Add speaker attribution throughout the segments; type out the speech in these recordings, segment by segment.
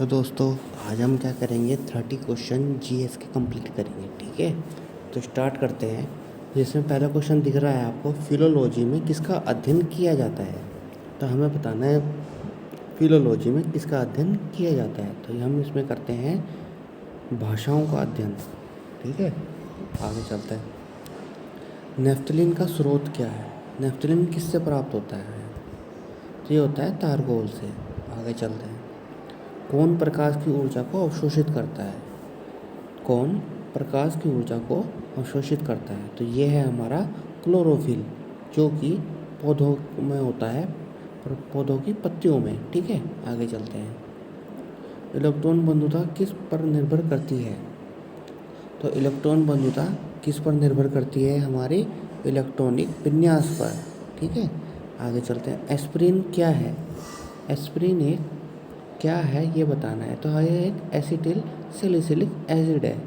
Speaker 1: तो दोस्तों, आज हम क्या करेंगे, 30 क्वेश्चन जीएस के कंप्लीट करेंगे। ठीक है, तो स्टार्ट करते हैं। जिसमें पहला क्वेश्चन दिख रहा है आपको, फिलोलॉजी में किसका अध्ययन किया जाता है। तो हमें बताना है फिलोलॉजी में किसका अध्ययन किया जाता है। तो हम इसमें करते हैं भाषाओं का अध्ययन। ठीक है, आगे चलते हैं। नेफ्थलीन का स्रोत क्या है। नेफ्थलीन किससे प्राप्त होता है। तो ये होता है तारकोल से। आगे चलते हैं। कौन प्रकाश की ऊर्जा को अवशोषित करता है। कौन प्रकाश की ऊर्जा को अवशोषित करता है। तो ये है हमारा क्लोरोफिल, जो कि पौधों में होता है, पौधों की पत्तियों में। ठीक है, आगे चलते हैं। इलेक्ट्रॉन बंधुता किस पर निर्भर करती है। तो इलेक्ट्रॉन बंधुता किस पर निर्भर करती है, हमारे इलेक्ट्रॉनिक विन्यास पर। ठीक है, आगे चलते हैं। एस्पिरिन क्या है। एस्पिरिन एक क्या है ये बताना है। तो ये एक एसिटिल सैलिसिलिक एसिड है।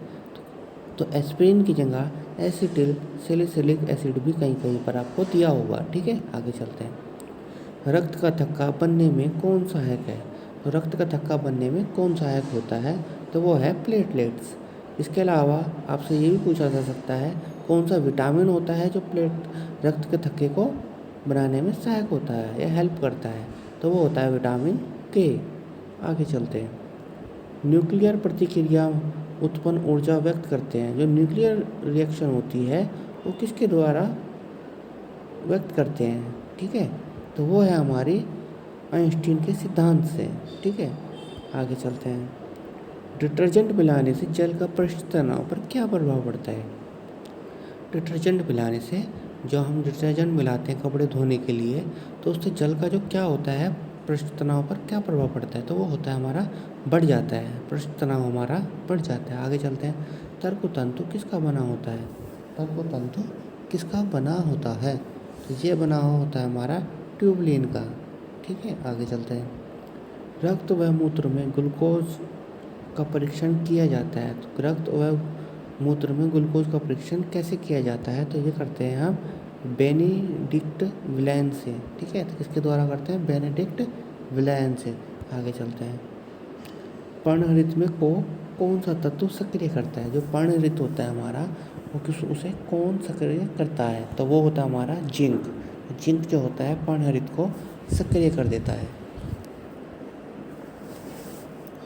Speaker 1: तो एस्पिरिन की जगह एसिटिल सैलिसिलिक एसिड भी कहीं कहीं पर आपको दिया होगा। ठीक है, आगे चलते हैं। रक्त का थक्का बनने में कौन सहायक है। तो रक्त का थक्का बनने में कौन सहायक होता है। तो वो है प्लेटलेट्स। इसके अलावा आपसे ये भी पूछा जा सकता है, कौन सा विटामिन होता है जो रक्त के थक्के को बनाने में सहायक होता है या हेल्प करता है। तो वो होता है विटामिन के। आगे चलते हैं। न्यूक्लियर प्रतिक्रिया उत्पन्न ऊर्जा व्यक्त करते हैं। जो न्यूक्लियर रिएक्शन होती है वो किसके द्वारा व्यक्त करते हैं। ठीक है, तो वो है हमारी आइंस्टीन के सिद्धांत से। ठीक है, आगे चलते हैं। डिटर्जेंट मिलाने से जल का पृष्ठ तनाव पर क्या प्रभाव पड़ता है। डिटर्जेंट मिलाने से, जो हम डिटर्जेंट मिलाते हैं कपड़े धोने के लिए, तो उससे जल का जो क्या होता है, पृष्ठ तनाव पर क्या प्रभाव पड़ता है। तो वो होता है हमारा बढ़ जाता है, पृष्ठ तनाव हमारा बढ़ जाता है। आगे चलते हैं। तर्कतंतु किसका बना होता है। तर्कतंतु किसका बना होता है। तो ये बना होता है हमारा ट्यूबलिन का। ठीक है, आगे चलते हैं। रक्त व मूत्र में ग्लूकोज का परीक्षण किया जाता है। तो रक्त व मूत्र में ग्लूकोज का परीक्षण कैसे किया जाता है। तो ये करते हैं हम बेनेडिक्ट विलायन से। ठीक है, तो किसके द्वारा करते हैं, बेनेडिक्ट विलायन से। आगे चलते हैं। पर्णहरित में को कौन सा तत्व सक्रिय करता है। जो पर्णहरित होता है हमारा, वो उसे कौन सक्रिय करता है। तो वो होता है हमारा जिंक। जिंक जो होता है पर्णहरित को सक्रिय कर देता है।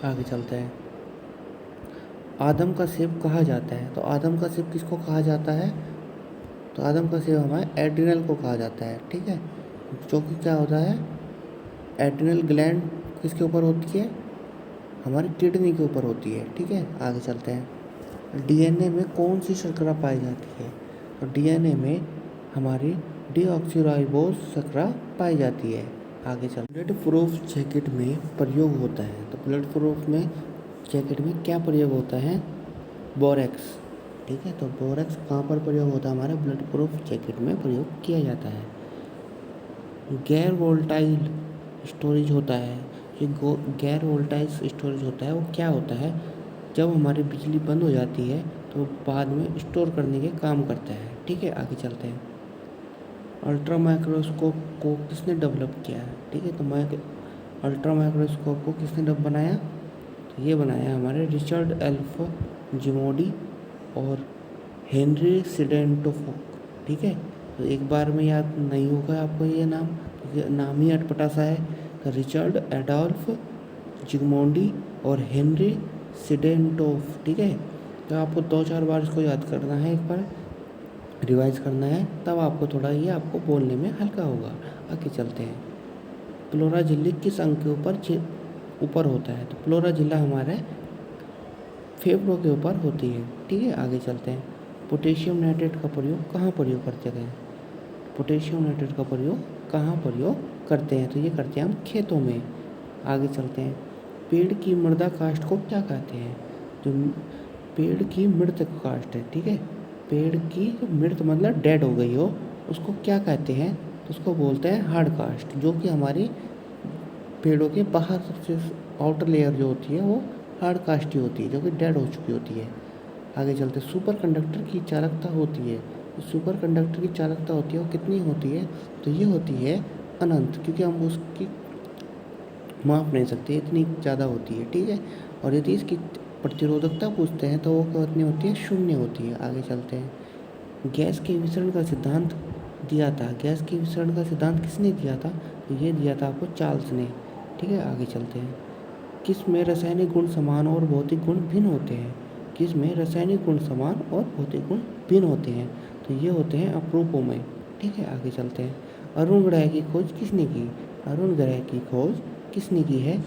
Speaker 1: आगे चलते हैं। आदम का सेब कहा जाता है। तो आदम का सेब किसको कहा जाता है। तो आदम का सेब हमारे एड्रिनल को कहा जाता है। ठीक है, जो कि क्या होता है, एड्रिनल ग्लैंड किसके ऊपर होती है, हमारी किडनी के ऊपर होती है। ठीक है, आगे चलते हैं। डीएनए में कौन सी शर्करा पाई जाती है। तो डीएनए में हमारी डीऑक्सीराइबोज शर्करा पाई जाती है। आगे चलते हैं। बुलेट प्रूफ जैकेट में प्रयोग होता है। तो बुलेट प्रूफ में जैकेट में क्या प्रयोग होता है, बोरेक्स। ठीक है, तो बोरेक्स कहाँ पर प्रयोग होता है, हमारे बुलेट प्रूफ जैकेट में प्रयोग किया जाता है। गैर वोल्टाइल स्टोरेज होता है। ये गैर वोल्टाइल स्टोरेज होता है, वो क्या होता है, जब हमारी बिजली बंद हो जाती है तो बाद में स्टोर करने के काम करता है। ठीक है, आगे चलते हैं। अल्ट्रा माइक्रोस्कोप को किसने डेवलप किया है। ठीक है, तो अल्ट्रा माइक्रोस्कोप को किसने बनाया। तो ये बनाया हमारे रिचर्ड एल्फ जिमोडी और हेनरी सिडेंटोफोक। ठीक है, तो एक बार में याद नहीं होगा आपको ये नाम, क्योंकि नाम ही अटपटा सा है। तो रिचर्ड एडोल्फ जिगमोंडी और हेनरी सिडेंटोफ। ठीक है, तो आपको 2-4 बार इसको याद करना है, एक बार रिवाइज करना है, तब आपको थोड़ा ये आपको बोलने में हल्का होगा। आगे चलते हैं। प्लोरा झिल्ली किस अंग के ऊपर होता है। तो प्लोरा झिल्ला हमारे फेफड़ों के ऊपर होती है। ठीक है, आगे चलते हैं। पोटेशियम नाइट्रेट का प्रयोग कहाँ प्रयोग करते हैं। पोटेशियम नाइट्रेट का प्रयोग कहाँ प्रयोग करते हैं। तो ये करते हैं हम खेतों में। आगे चलते हैं। पेड़ की मृदा काष्ठ को क्या कहते हैं। जो पेड़ की मृत काष्ठ है, ठीक है, पेड़ की मृत मतलब डेड हो गई हो, उसको क्या कहते हैं। तो उसको बोलते हैं हार्ड कास्ट, जो कि हमारी पेड़ों के बाहर सबसे आउटर लेयर जो होती है वो हार्ड कास्ट ही होती है, जो कि डेड हो चुकी होती है। आगे चलते, सुपर कंडक्टर की चालकता होती है। सुपर कंडक्टर की चालकता होती है वो कितनी होती है। तो ये होती है अनंत, क्योंकि हम माप नहीं सकते, इतनी ज़्यादा होती है, ठीक है। और यदि इसकी प्रतिरोधकता पूछते हैं तो वो कितनी होती है, शून्य होती है। आगे चलते हैं। गैस के विसरण का सिद्धांत दिया था, गैस के विसरण का सिद्धांत किसने दिया था, तो ये दिया था आपको चार्ल्स ने, ठीक है। आगे चलते हैं। किस में रासायनिक गुण समान और भौतिक गुण भिन्न होते हैं, किस में रासायनिक गुण समान और भौतिक गुण भिन्न होते हैं, तो ये होते हैं अपरूपों में, ठीक है। आगे चलते हैं। अरुण ग्रह की खोज किसने की, अरुण ग्रह की खोज किसने की है,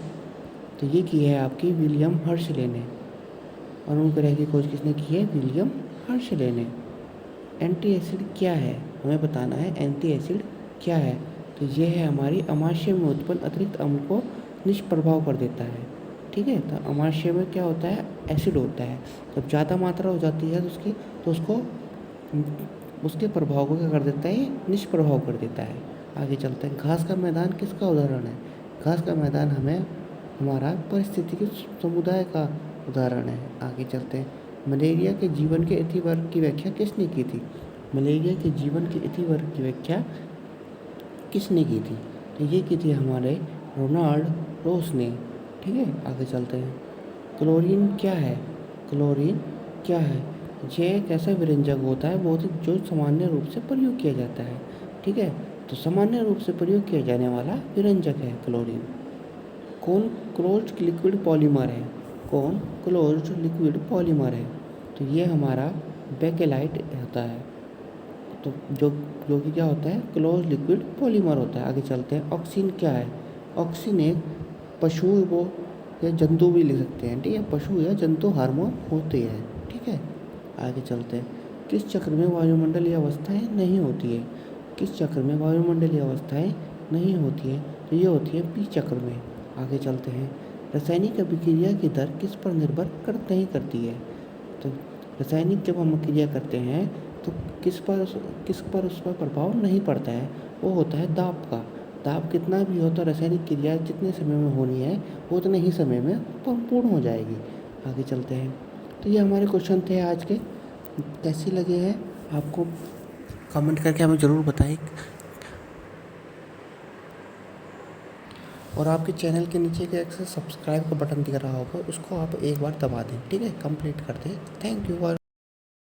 Speaker 1: तो ये की है आपकी विलियम हर्शले ने। अरुण ग्रह की खोज किसने की है, विलियम हर्शले ने। एंटी एसिड क्या है, हमें बताना है एंटी एसिड क्या है, तो ये है हमारी अमाशय में उत्पन्न अतिरिक्त अम्ल को निष्प्रभाव कर देता है, ठीक है। तो अमाशय में क्या होता है, एसिड होता है, जब ज़्यादा मात्रा हो जाती है तो उसको उसके प्रभाव को क्या कर देता है, ये निष्प्रभाव कर देता है। आगे चलते हैं। घास का मैदान किसका उदाहरण है, घास का मैदान हमारा पारिस्थितिकी समुदाय का उदाहरण है। आगे चलते हैं। मलेरिया के जीवन के इति वर्ग की व्याख्या किसने की थी, मलेरिया के जीवन के इति वर्ग की व्याख्या किसने की थी, तो ये की थी हमारे रोनाल्ड रोस ने, ठीक है। आगे चलते हैं। क्लोरीन क्या है, क्लोरीन क्या है, ये एक ऐसा विरंजक होता है बहुत ही जो सामान्य रूप से प्रयोग किया जाता है, ठीक है। तो सामान्य रूप से प्रयोग किया जाने वाला विरंजक है क्लोरीन। कौन क्लोज्ड लिक्विड पॉलीमर है, कौन क्लोज्ड लिक्विड पॉलीमर है, तो ये हमारा बेकेलाइट होता है, तो जो कि क्या होता है, क्लोज लिक्विड पॉलीमर होता है। आगे चलते हैं। ऑक्सीन क्या है, ऑक्सीन एक पशु वो या जंतु भी लिख सकते हैं, ठीक है, पशु या जंतु हार्मोन होते हैं, ठीक है। आगे चलते हैं। किस चक्र में वायुमंडलीय अवस्थाएं नहीं होती है, किस चक्र में वायुमंडलीय अवस्थाएं नहीं होती है, तो ये होती है पी चक्र में। आगे चलते हैं। रासायनिक अभिक्रिया की दर किस पर निर्भर नहीं करती है, तो रासायनिक जब हम क्रिया करते हैं तो किस पर उस पर प्रभाव नहीं पड़ता है, वो होता है दाब का। दाब कितना भी हो तो रासायनिक क्रिया जितने समय में होनी है वो उतने ही समय में पूर्ण हो जाएगी। आगे चलते हैं। तो ये हमारे क्वेश्चन थे आज के, कैसे लगे हैं आपको कमेंट करके हमें ज़रूर बताएं, और आपके चैनल के नीचे के एक सब्सक्राइब का बटन दिख रहा होगा, उसको आप एक बार दबा दें, ठीक है। कंप्लीट कर दें। Thank you.